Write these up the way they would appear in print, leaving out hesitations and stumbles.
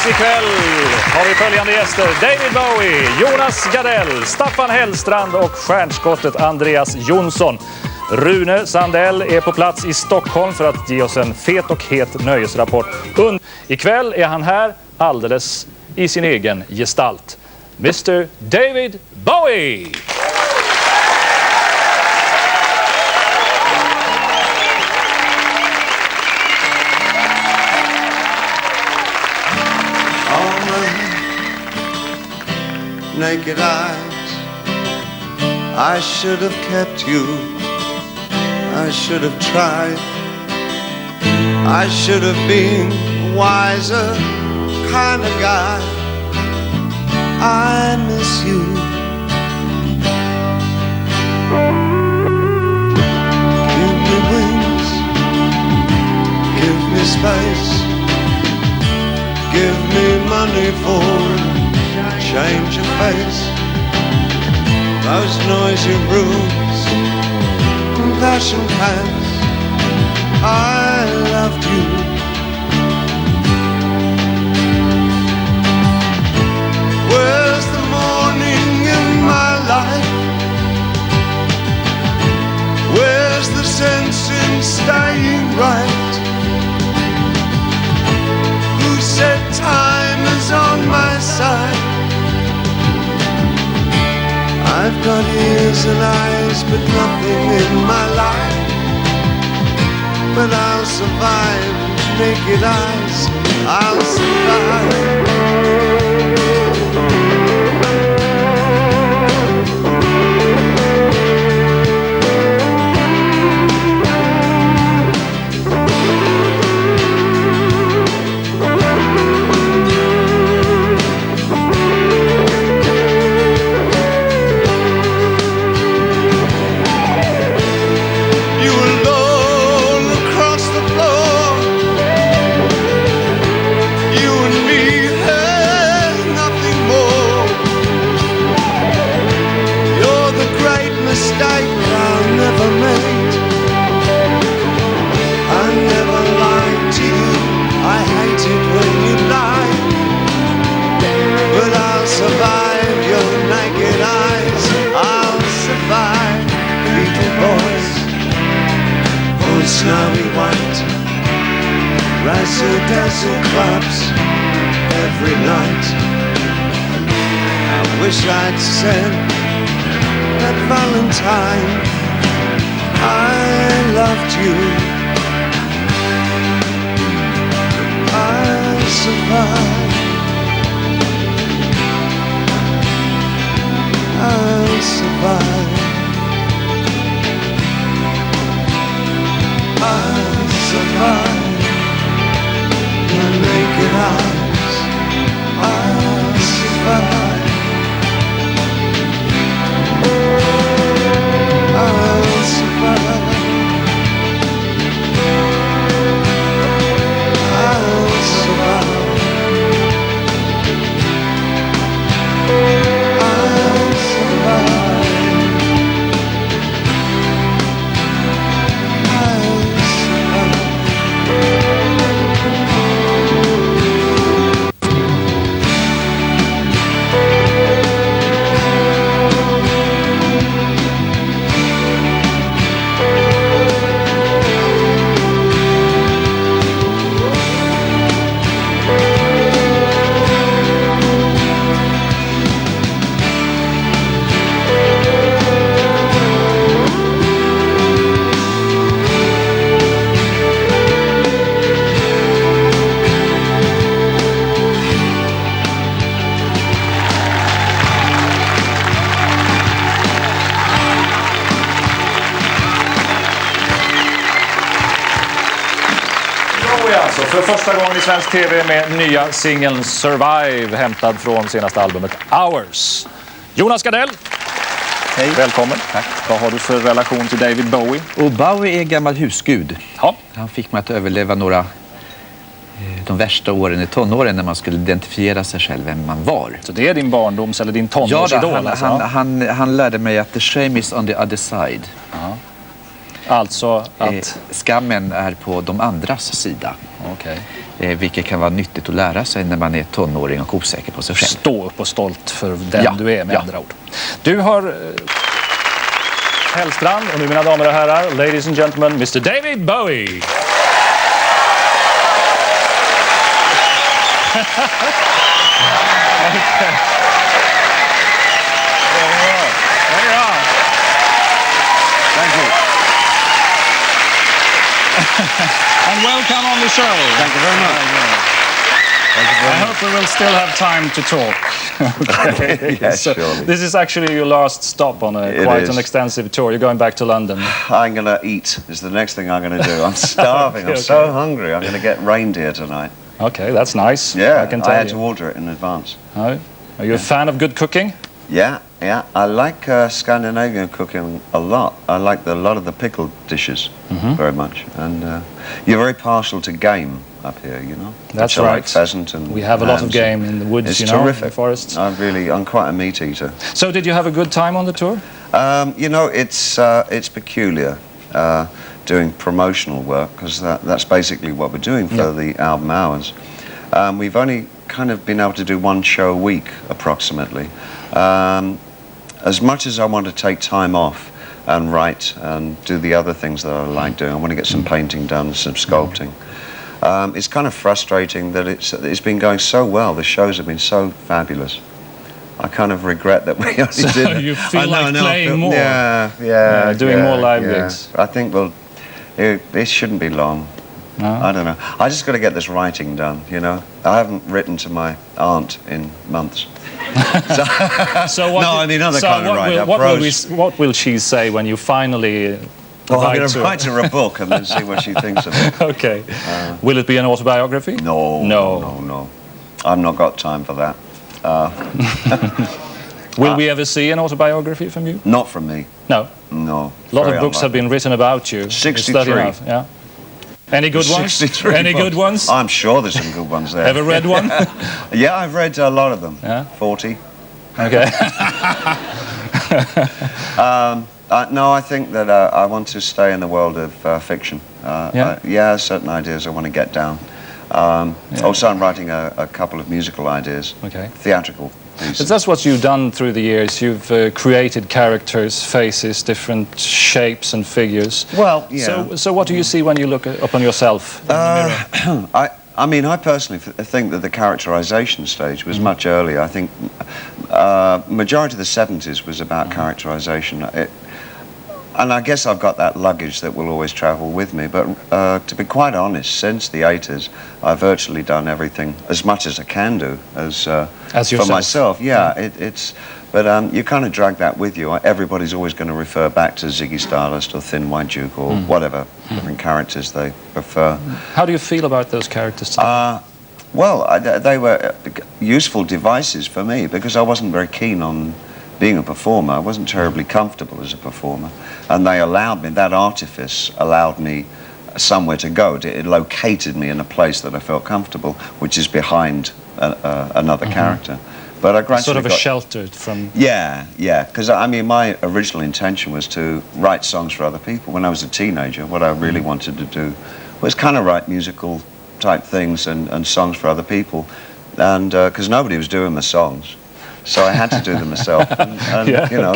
ikväll har vi följande gäster: David Bowie, Jonas Gardell, Staffan Hellstrand och stjärnskottet Andreas Jonsson. Rune Sandell är på plats i Stockholm för att ge oss en fet och het nöjesrapport. Ikväll är han här alldeles i sin egen gestalt. Mr. David Bowie! Naked eyes, I should have kept you, I should have tried, I should have been a wiser kind of guy. I miss you. Give me wings, give me space, give me money for change your face. Those noisy rooms and passion pants, I loved you. Where's the morning in my life? Where's the sense in staying right? Who said time is on my side? I've got ears and eyes, but nothing in my life. But I'll survive, naked eyes, I'll survive. Snowy white, razzle-dazzle clubs every night. I wish I'd said that Valentine I loved you. I'll survive, I'll survive, I'll survive. My naked eyes, I'll survive, I'll survive, I'll survive, I'll survive. Alltså, för första gången i svensk tv med nya singeln Survive, hämtad från senaste albumet Hours. Jonas Gardell. Hej. Välkommen. Tack. Vad har du för relation till David Bowie? Och Bowie är gammal husgud. Ja. Han fick mig att överleva de värsta åren i tonåren när man skulle identifiera sig själv, vem man var. Så det är din barndoms eller din tonårsidol? Ja, han lärde mig att the shame is on the other side. Ja. Alltså att... Skammen är på de andras sida. Okej. Vilket kan vara nyttigt att lära sig när man är tonåring och osäker på sig själv. Stå upp och stolt för den du är, med andra ord. Du har Hellstrand, och nu mina damer och herrar, ladies and gentlemen, Mr. David Bowie. Thank you. And welcome on the show. Thank you very much. I hope we will still have time to talk. Okay. Yes, So surely. this is actually your last stop on quite an extensive tour. You're going back to London. I'm going to eat is the next thing I'm going to do. I'm starving. Okay, I'm so hungry. I'm going to get reindeer tonight. Okay, that's nice. Yeah, I can I tell had you. to order it in advance. Oh, are you a fan of good cooking? Yeah. I like Scandinavian cooking a lot. I like a lot of the pickled dishes very much. And you're very partial to game up here, you know. That's I right. like pheasant and We have a lot of lambs. game in the woods, It's you know, terrific. in the forests. I'm quite a meat eater. So did you have a good time on the tour? You know, it's peculiar doing promotional work, because that's basically what we're doing for the album hours. We've only kind of been able to do one show a week, approximately. As much as I want to take time off and write and do the other things that I like doing, I want to get some painting done, some sculpting. It's kind of frustrating that it's been going so well. The shows have been so fabulous. I kind of regret that we only So did. you feel like playing more? Yeah, doing more live gigs. I think it shouldn't be long. No? I don't know. I just got to get this writing done, you know. I haven't written to my aunt in months. So what No, I mean other kind of writing. What will she say when you finally Well, I'm write going to to write her a book and then see what she thinks of it. Okay. Will it be an autobiography? No. I've not got time for that. Will we ever see an autobiography from you? Not from me. No. No. A lot of books have been written about you. 63. Is that enough? Yeah. Any good ones? 63 Any books. good ones? I'm sure there's some good ones there. Ever read one? Yeah, I've read a lot of them. Yeah? 40. Okay. No, I think that I want to stay in the world of fiction. Certain ideas I want to get down. Also, I'm writing a couple of musical ideas, theatrical pieces. But that's what you've done through the years. You've created characters, faces, different shapes and figures. Well, yeah. So what do you see when you look upon yourself in the mirror? I mean, I personally think that the characterization stage was much earlier. I think majority of the 70s was about characterization. And I guess I've got that luggage that will always travel with me. But to be quite honest, since the 80s, I've virtually done everything as much as I can do as for myself. Yeah, but you kind of drag that with you. Everybody's always going to refer back to Ziggy Stardust or Thin White Duke or whatever different characters they prefer. How do you feel about those characters today? Well, they were useful devices for me because I wasn't very keen on being a performer. I wasn't terribly comfortable as a performer, and they allowed me, that artifice allowed me somewhere to go. It located me in a place that I felt comfortable, which is behind another character. But I gradually sort of a shelter from... Yeah, because I mean my original intention was to write songs for other people. When I was a teenager, what I really wanted to do was kind of write musical type things and songs for other people, and because nobody was doing the songs. So I had to do them myself, and you know,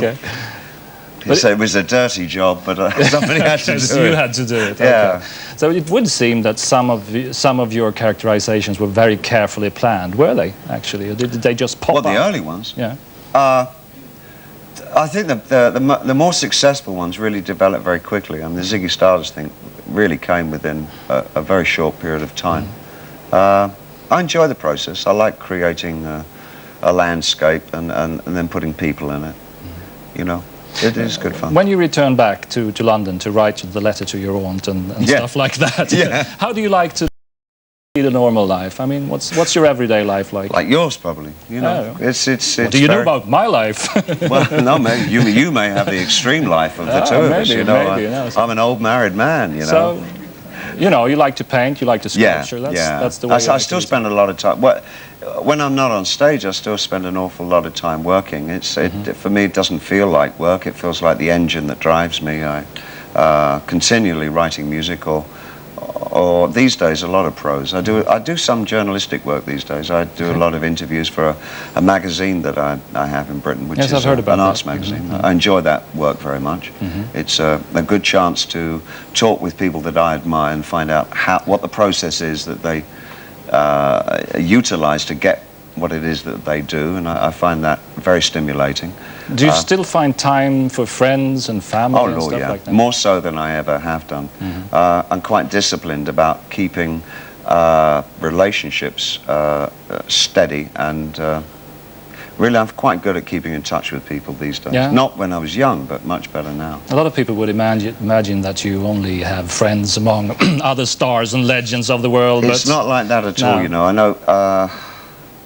it was a dirty job, but somebody had to do it. You had to do it. Yeah. Okay. So it would seem that some of your characterizations were very carefully planned. Were they actually, or did they just pop up? Well, the early ones. Yeah. I think the more successful ones really developed very quickly. I mean, the Ziggy Stardust thing really came within a very short period of time. I enjoy the process. I like creating a landscape and then putting people in it. You know, it is good fun. When you return back to London to write the letter to your aunt and stuff like that, how do you like to lead a normal life? I mean, what's your everyday life like? Like yours, probably. You know, it's what do you know about my life? Well, no, maybe you may have the extreme life of the two of us. You know, I'm an old married man. You know. So, you know, you like to paint, you like to sculpture. That's the way. I still spend a lot of time. When I'm not on stage, I still spend an awful lot of time working. For me, it doesn't feel like work. It feels like the engine that drives me. continually writing music, or these days a lot of prose. I do some journalistic work these days. I do a lot of interviews for a magazine that I have in Britain, which is an arts magazine. I enjoy that work very much. It's a good chance to talk with people that I admire and find out what the process is that they utilize to get what it is that they do, and I find that very stimulating. Do you still find time for friends and family and stuff like that? More so than I ever have done. I'm quite disciplined about keeping relationships steady, and really I'm quite good at keeping in touch with people these days. Yeah. Not when I was young, but much better now. A lot of people would imagine that you only have friends among other stars and legends of the world. It's not like that at all, you know. I know,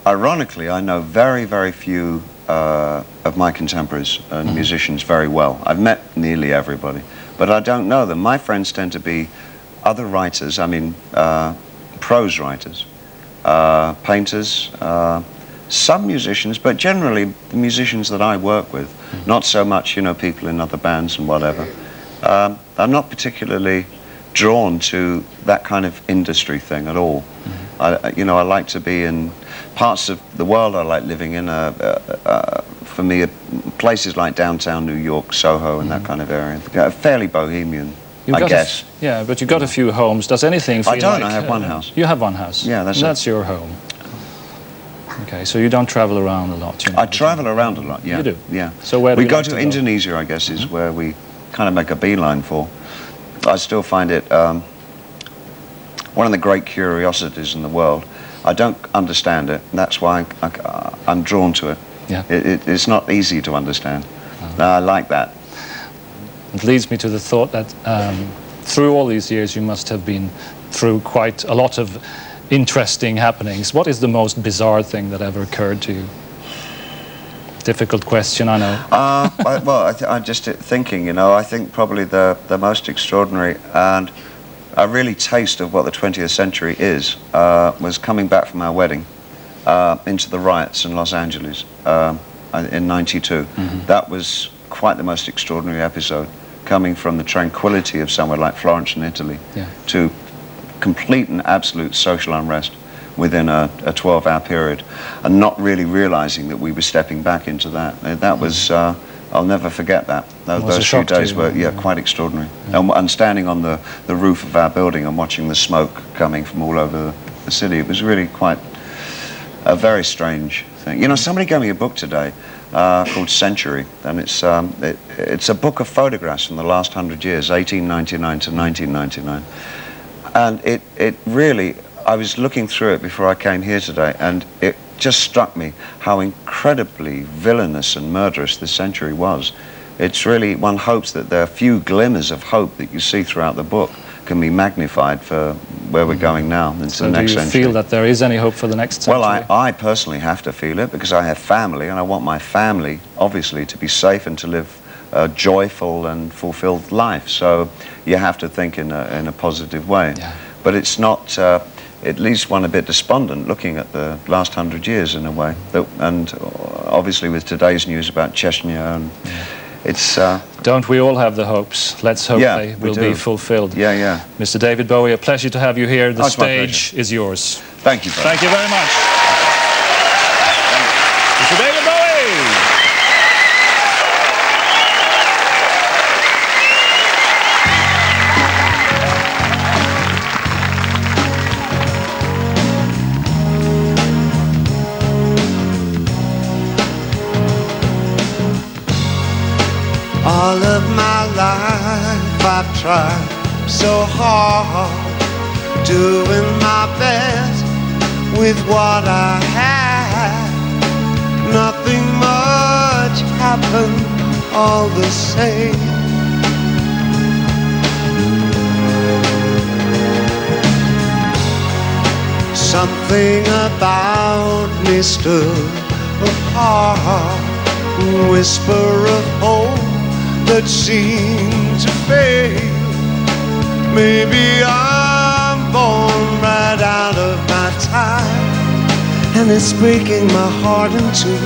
ironically, I know very, very few of my contemporaries and musicians very well. I've met nearly everybody, but I don't know them. My friends tend to be other writers, I mean prose writers, painters, some musicians, but generally the musicians that I work with, not so much, you know, people in other bands and whatever. I'm not particularly drawn to that kind of industry thing at all. I like to be in parts of the world I like living in. For me, places like downtown New York, Soho, and that kind of area. Fairly bohemian, I guess. Yeah, but you got a few homes. Does anything feel I don't. like, I have one house. You have one house? Yeah, that's your home. Okay, so you don't travel around a lot. You know, I travel around a lot. Yeah. You do? Yeah. So where do we you go like to to Indonesia, I guess, is where we kind of make a beeline for. I still find it one of the great curiosities in the world. I don't understand it, and that's why I'm drawn to it. Yeah. It's not easy to understand. I like that. It leads me to the thought that through all these years you must have been through quite a lot of interesting happenings. What is the most bizarre thing that ever occurred to you? Difficult question, I know. I'm just thinking, you know, I think probably the most extraordinary and a really taste of what the 20th century is was coming back from our wedding into the riots in Los Angeles in '92. That was quite the most extraordinary episode, coming from the tranquility of somewhere like Florence in Italy to complete and absolute social unrest within a 12-hour period, and not really realizing that we were stepping back into that. That was, I'll never forget that. Those few days were quite extraordinary. And standing on the roof of our building and watching the smoke coming from all over the city, it was really quite a very strange thing. You know, somebody gave me a book today called Century, and it's a book of photographs from the last 100 years, 1899 to 1999. And it really, I was looking through it before I came here today, and it just struck me how incredibly villainous and murderous this century was. It's really, one hopes that there are few glimmers of hope that you see throughout the book can be magnified for where we're going now into the next century. Do you feel that there is any hope for the next century? Well, I personally have to feel it because I have family, and I want my family, obviously, to be safe and to live a joyful and fulfilled life. So you have to think in a positive way. Yeah. But it's not, it leaves one a bit despondent looking at the last 100 years in a way. And obviously with today's news about Chechnya, and it's... Don't we all have the hopes? Let's hope they will be fulfilled. Yeah, yeah. Mr. David Bowie, a pleasure to have you here. The stage is yours. Thank you. Thank you very much. Mr. David Bowie! All of my life I've tried so hard, doing my best with what I have. Nothing much happened all the same. Something about me stood apart, whisper of hope that seemed to fade. Maybe I'm born right out of my time, and it's breaking my heart in two.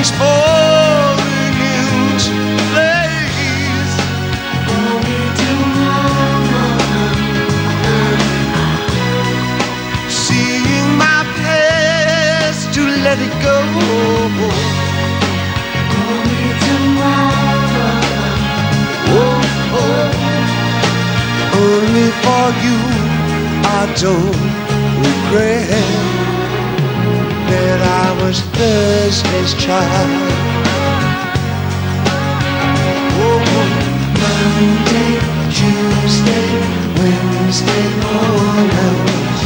everything's falling into place. Only tomorrow. Seeing my past to let it go. Only tomorrow. Oh, oh. Only for you I don't regret that I was Thursday's child. Oh, Monday, Tuesday, Wednesday mornings.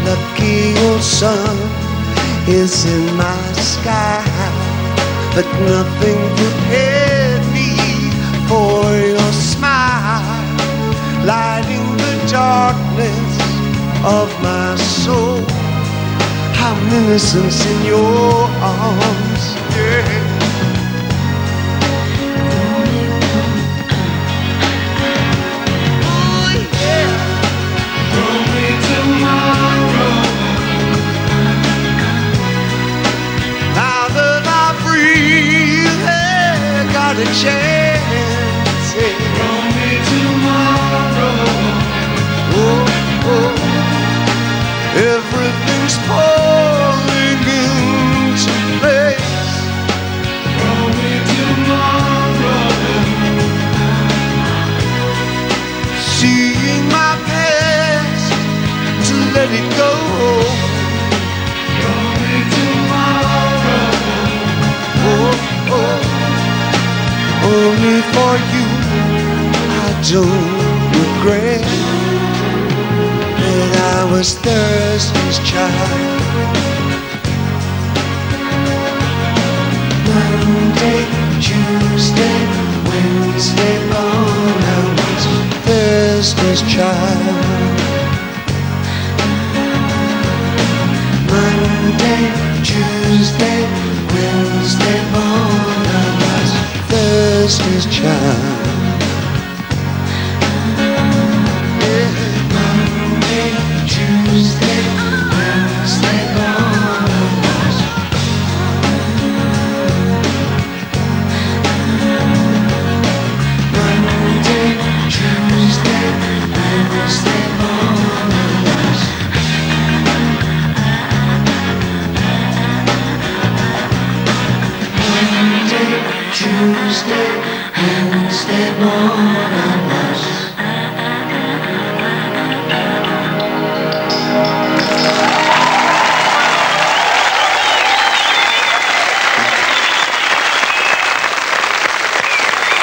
Lucky old sun is in my sky, but nothing prepared me for your smile, lighting the darkness of my soul. I'm innocence in your arms, yeah. Oh, yeah. Only tomorrow. Now that I breathe, hey, got a chance, yeah. Only tomorrow. Oh, oh. Everything's falling into place. Only tomorrow. Seeing my past to let it go. Only tomorrow. Oh, oh. Only for you I don't regret that I was Thursday's child. Monday, Tuesday, Wednesday morning, I was Thursday's child. Monday, Tuesday, Wednesday morning, I was Thursday's child. Tuesday, Wednesday mornings. Monday, Tuesday, Wednesday mornings. Monday, Tuesday, Wednesday mornings.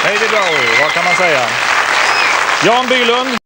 David Bowie, vad kan man säga? Jan Bylund.